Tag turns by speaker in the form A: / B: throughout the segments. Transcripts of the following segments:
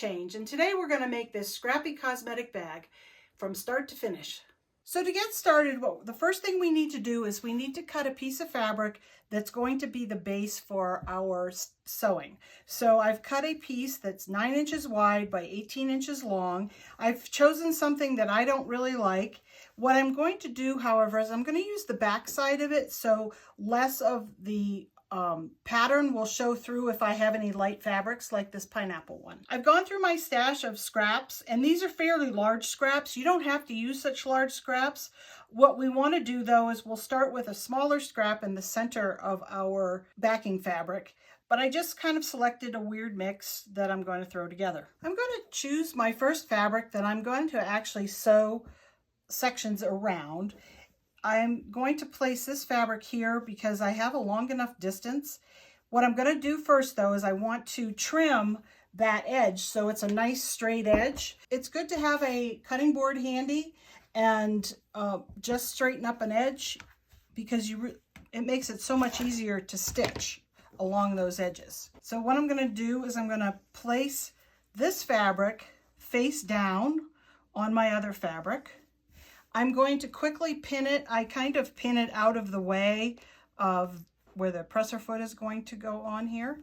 A: change, and today we're going to make this Scrappy Cosmetic bag from start to finish. So to get started, the first thing we need to do is we need to cut a piece of fabric that's going to be the base for our sewing. So I've cut a piece that's 9 inches wide by 18 inches long. I've chosen something that I don't really like. What I'm going to do, however, is I'm going to use the back side of it, so less of the pattern will show through if I have any light fabrics like this pineapple one. I've gone through my stash of scraps, and these are fairly large scraps. You don't have to use such large scraps. What we want to do though is we'll start with a smaller scrap in the center of our backing fabric, but I just kind of selected a weird mix that I'm going to throw together. I'm going to choose my first fabric that I'm going to actually sew sections around. I'm going to place this fabric here because I have a long enough distance. What I'm going to do first though is I want to trim that edge so it's a nice straight edge. It's good to have a cutting board handy and just straighten up an edge because it makes it so much easier to stitch along those edges. So what I'm going to do is I'm going to place this fabric face down on my other fabric. I'm going to quickly pin it. I kind of pin it out of the way of where the presser foot is going to go on here.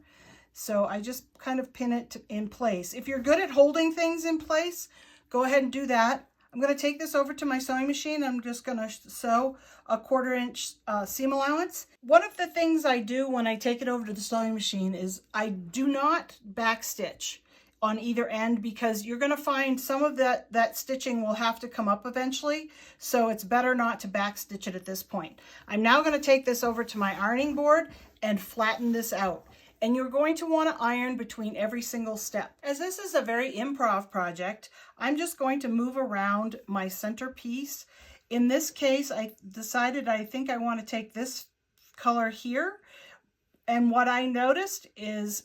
A: So I just kind of pin it in place. If you're good at holding things in place, go ahead and do that. I'm going to take this over to my sewing machine. I'm just going to sew a 1/4 inch seam allowance. One of the things I do when I take it over to the sewing machine is I do not backstitch on either end because you're going to find some of that stitching will have to come up eventually, so it's better not to backstitch it at this point. I'm now going to take this over to my ironing board and flatten this out, and you're going to want to iron between every single step. As this is a very improv project, I'm just going to move around my center piece. In this case, I decided I think I want to take this color here, and what I noticed is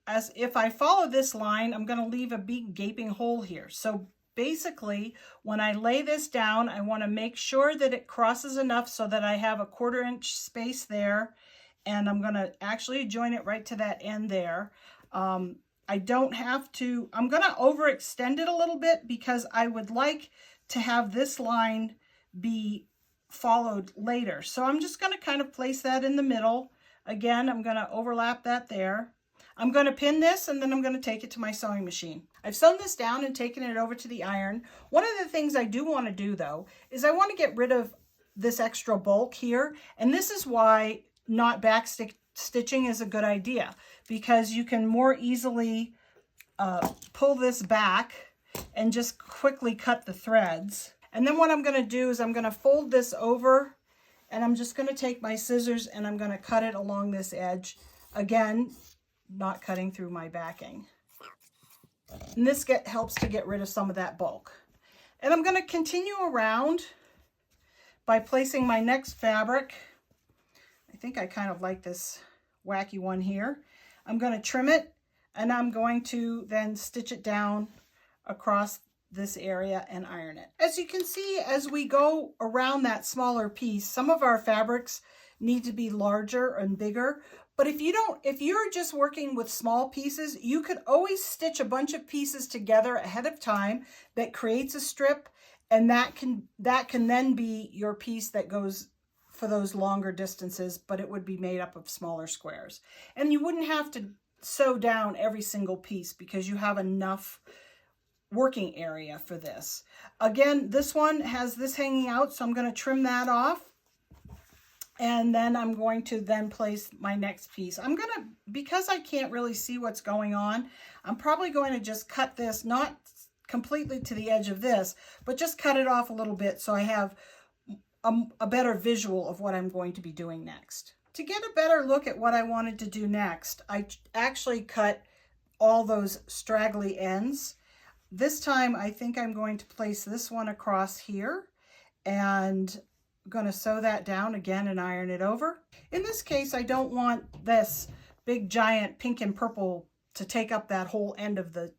A: as if I follow this line, I'm going to leave a big gaping hole here. So basically, when I lay this down, I want to make sure that it crosses enough so that I have a 1/4 inch space there. And I'm going to actually join it right to that end there. I don't have to, I'm going to overextend it a little bit because I would like to have this line be followed later. So I'm just going to kind of place that in the middle. Again, I'm going to overlap that there. I'm going to pin this and then I'm going to take it to my sewing machine. I've sewn this down and taken it over to the iron. One of the things I do want to do though is I want to get rid of this extra bulk here, and this is why not back stitching is a good idea, because you can more easily pull this back and just quickly cut the threads. And then what I'm going to do is I'm going to fold this over, and I'm just going to take my scissors and I'm going to cut it along this edge. Again, not cutting through my backing. And this helps to get rid of some of that bulk. And I'm going to continue around by placing my next fabric. I think I kind of like this wacky one here. I'm going to trim it, and I'm going to then stitch it down across this area and iron it. As you can see, as we go around that smaller piece, some of our fabrics need to be larger and bigger. But if you're just working with small pieces, you could always stitch a bunch of pieces together ahead of time that creates a strip, and that can then be your piece that goes for those longer distances, but it would be made up of smaller squares. And you wouldn't have to sew down every single piece because you have enough working area for this. Again, this one has this hanging out, so I'm going to trim that off. And then I'm going to then place my next piece. I'm going to, because I can't really see what's going on, I'm probably going to just cut this, not completely to the edge of this, but just cut it off a little bit so I have a better visual of what I'm going to be doing next. To get a better look at what I wanted to do next, I actually cut all those straggly ends. This time I think I'm going to place this one across here, and I'm going to sew that down again and iron it over. In this case, I don't want this big giant pink and purple to take up that whole end of the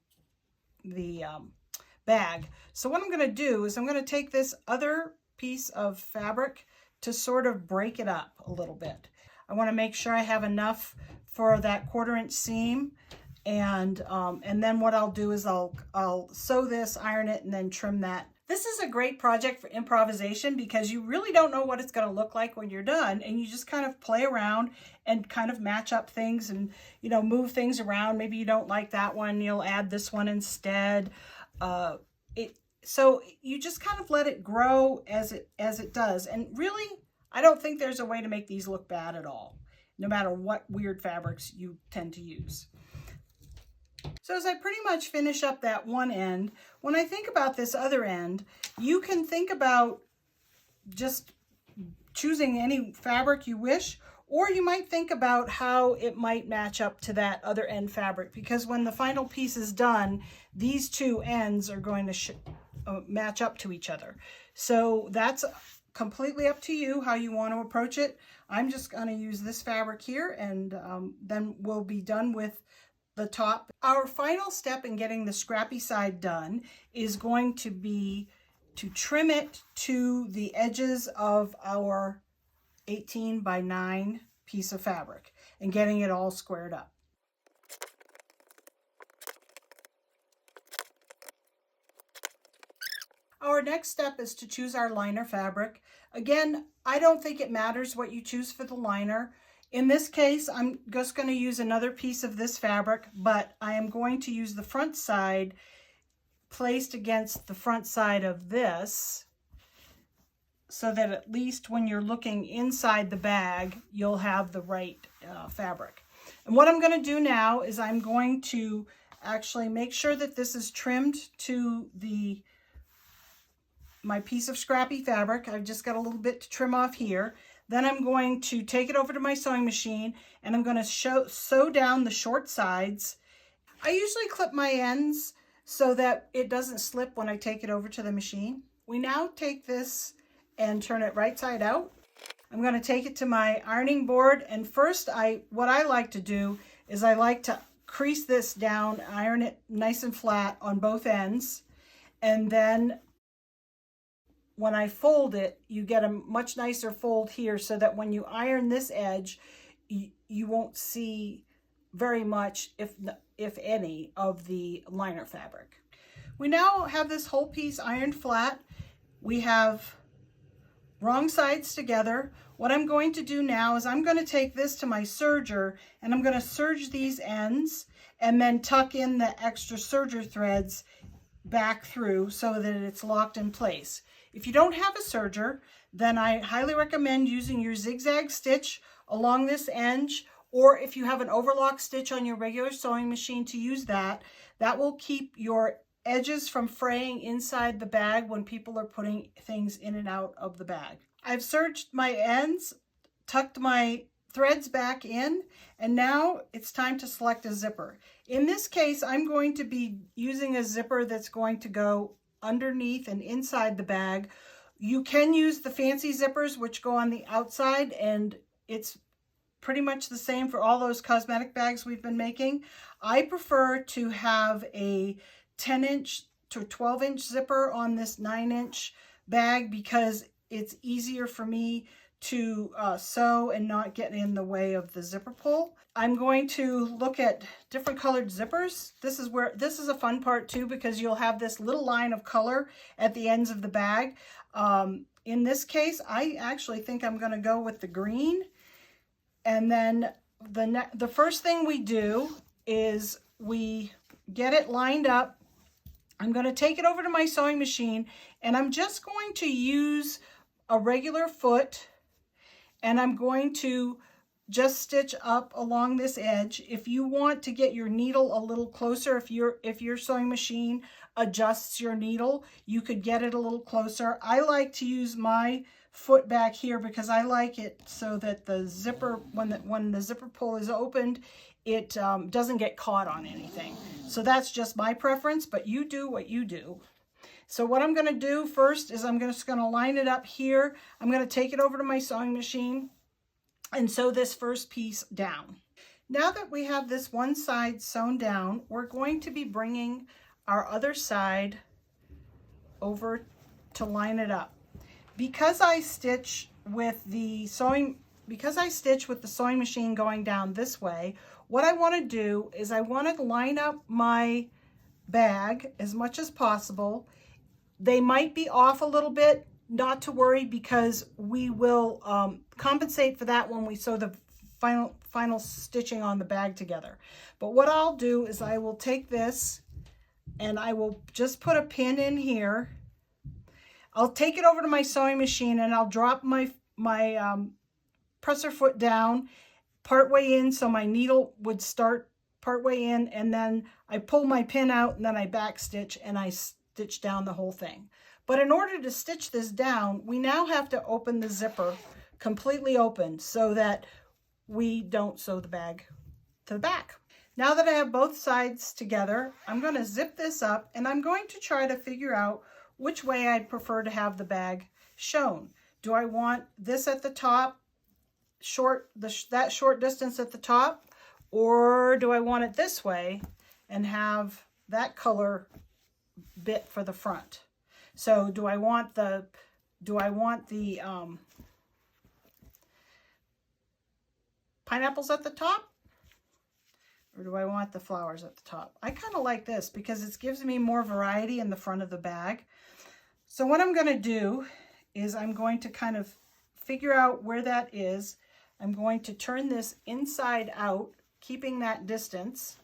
A: bag. So what I'm going to do is I'm going to take this other piece of fabric to sort of break it up a little bit. I want to make sure I have enough for that 1/4 inch seam And then what I'll do is I'll sew this, iron it, and then trim that. This is a great project for improvisation because you really don't know what it's going to look like when you're done, and you just kind of play around and kind of match up things and, you know, move things around. Maybe you don't like that one, you'll add this one instead. So you just kind of let it grow as it does. And really, I don't think there's a way to make these look bad at all, no matter what weird fabrics you tend to use. So as I pretty much finish up that one end, when I think about this other end, you can think about just choosing any fabric you wish, or you might think about how it might match up to that other end fabric, because when the final piece is done, these two ends are going to match up to each other. So that's completely up to you how you want to approach it. I'm just going to use this fabric here, and then we'll be done with the top. Our final step in getting the scrappy side done is going to be to trim it to the edges of our 18 by 9 piece of fabric and getting it all squared up. Our next step is to choose our liner fabric. Again, I don't think it matters what you choose for the liner. In this case, I'm just going to use another piece of this fabric, but I am going to use the front side placed against the front side of this, so that at least when you're looking inside the bag, you'll have the right fabric. And what I'm going to do now is I'm going to actually make sure that this is trimmed to my piece of scrappy fabric. I've just got a little bit to trim off here. Then I'm going to take it over to my sewing machine, and I'm going to sew down the short sides. I usually clip my ends so that it doesn't slip when I take it over to the machine. We now take this and turn it right side out. I'm going to take it to my ironing board, and first what I like to do is I like to crease this down, iron it nice and flat on both ends, and then when I fold it, you get a much nicer fold here, so that when you iron this edge, you won't see very much, if any, of the liner fabric. We now have this whole piece ironed flat. We have wrong sides together. What I'm going to do now is I'm going to take this to my serger, and I'm going to serge these ends and then tuck in the extra serger threads back through so that it's locked in place. If you don't have a serger, then I highly recommend using your zigzag stitch along this edge, or if you have an overlock stitch on your regular sewing machine, to use that. That will keep your edges from fraying inside the bag when people are putting things in and out of the bag. I've serged my ends, tucked my threads back in, and now it's time to select a zipper. In this case, I'm going to be using a zipper that's going to go underneath and inside the bag. You can use the fancy zippers which go on the outside, and it's pretty much the same for all those cosmetic bags we've been making. I prefer to have a 10-inch to 12-inch zipper on this 9-inch bag because it's easier for me to sew and not get in the way of the zipper pull. I'm going to look at different colored zippers. This is a fun part too, because you'll have this little line of color at the ends of the bag. In this case, I actually think I'm going to go with the green. And then the first thing we do is we get it lined up. I'm going to take it over to my sewing machine, and I'm just going to use a regular foot, and I'm going to just stitch up along this edge. If you want to get your needle a little closer, if your sewing machine adjusts your needle, you could get it a little closer. I like to use my foot back here because I like it so that the zipper, when the zipper pull is opened, it doesn't get caught on anything. So that's just my preference, but you do what you do. So what I'm going to do first is I'm just going to line it up here. I'm going to take it over to my sewing machine and sew this first piece down. Now that we have this one side sewn down, we're going to be bringing our other side over to line it up. Because I stitch with the sewing machine going down this way, what I want to do is I want to line up my bag as much as possible. They might be off a little bit, not to worry, because we will compensate for that when we sew the final stitching on the bag together. But what I'll do is I will take this and I will just put a pin in here. I'll take it over to my sewing machine and I'll drop my presser foot down partway in, so my needle would start partway in, and then I pull my pin out and then I back stitch and I stitch down the whole thing. But in order to stitch this down, we now have to open the zipper completely open so that we don't sew the bag to the back. Now that I have both sides together, I'm going to zip this up and I'm going to try to figure out which way I'd prefer to have the bag shown. Do I want this at the top, that short distance at the top, or do I want it this way and have that color bit for the front? So do I want the pineapples at the top, or do I want the flowers at the top? I kind of like this because it gives me more variety in the front of the bag. So what I'm going to do is I'm going to kind of figure out where that is. I'm going to turn this inside out, keeping that distance.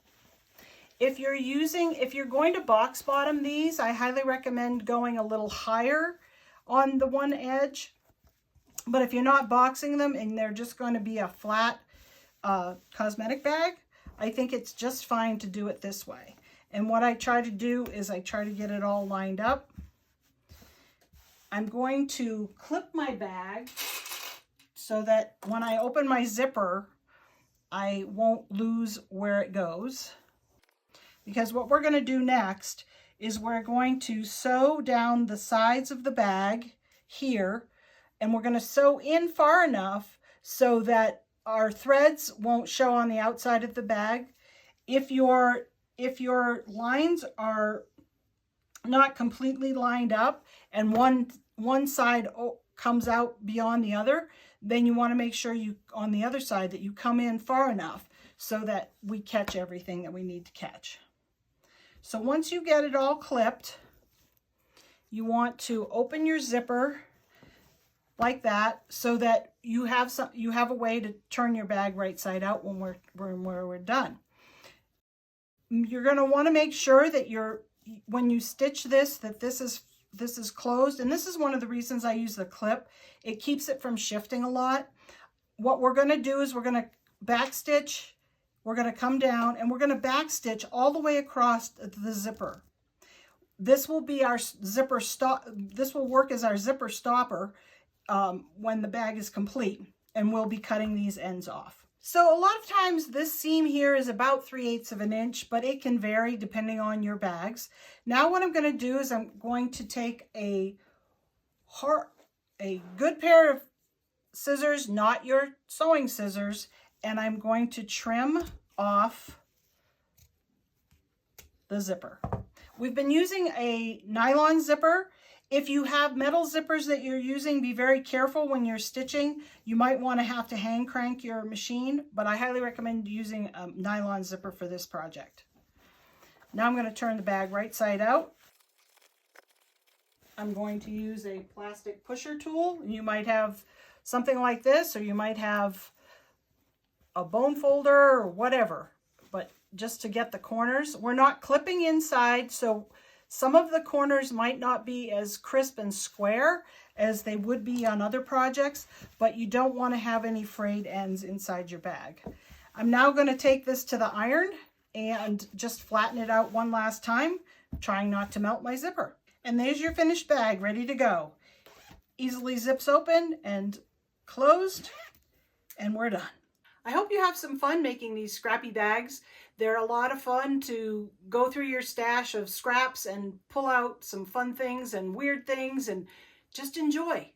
A: If you're going to box bottom these, I highly recommend going a little higher on the one edge. But if you're not boxing them and they're just going to be a flat cosmetic bag, I think it's just fine to do it this way. And what I try to do is I try to get it all lined up. I'm going to clip my bag so that when I open my zipper, I won't lose where it goes. Because what we're going to do next is we're going to sew down the sides of the bag here, and we're going to sew in far enough so that our threads won't show on the outside of the bag. If your lines are not completely lined up and one side comes out beyond the other, then you want to make sure on the other side that you come in far enough so that we catch everything that we need to catch. So once you get it all clipped, you want to open your zipper like that so that you have a way to turn your bag right side out when we're done. You're going to want to make sure that when you stitch this, that this is closed, and this is one of the reasons I use the clip. It keeps it from shifting a lot. What we're going to do is we're going to back stitch. We're going to come down and we're going to back stitch all the way across the zipper. This will be our zipper stop. This will work as our zipper stopper when the bag is complete, and we'll be cutting these ends off. So a lot of times this seam here is about 3/8 of an inch, but it can vary depending on your bags. Now what I'm going to do is I'm going to take a good pair of scissors, not your sewing scissors, and I'm going to trim off the zipper. We've been using a nylon zipper. If you have metal zippers that you're using, be very careful when you're stitching. You might want to have to hand crank your machine, but I highly recommend using a nylon zipper for this project. Now I'm going to turn the bag right side out. I'm going to use a plastic pusher tool. You might have something like this, or you might have a bone folder or whatever, but just to get the corners. We're not clipping inside, so some of the corners might not be as crisp and square as they would be on other projects, but you don't want to have any frayed ends inside your bag. I'm now going to take this to the iron and just flatten it out one last time, trying not to melt my zipper. And there's your finished bag, ready to go. Easily zips open and closed, and we're done. I hope you have some fun making these scrappy bags. They're a lot of fun to go through your stash of scraps and pull out some fun things and weird things and just enjoy.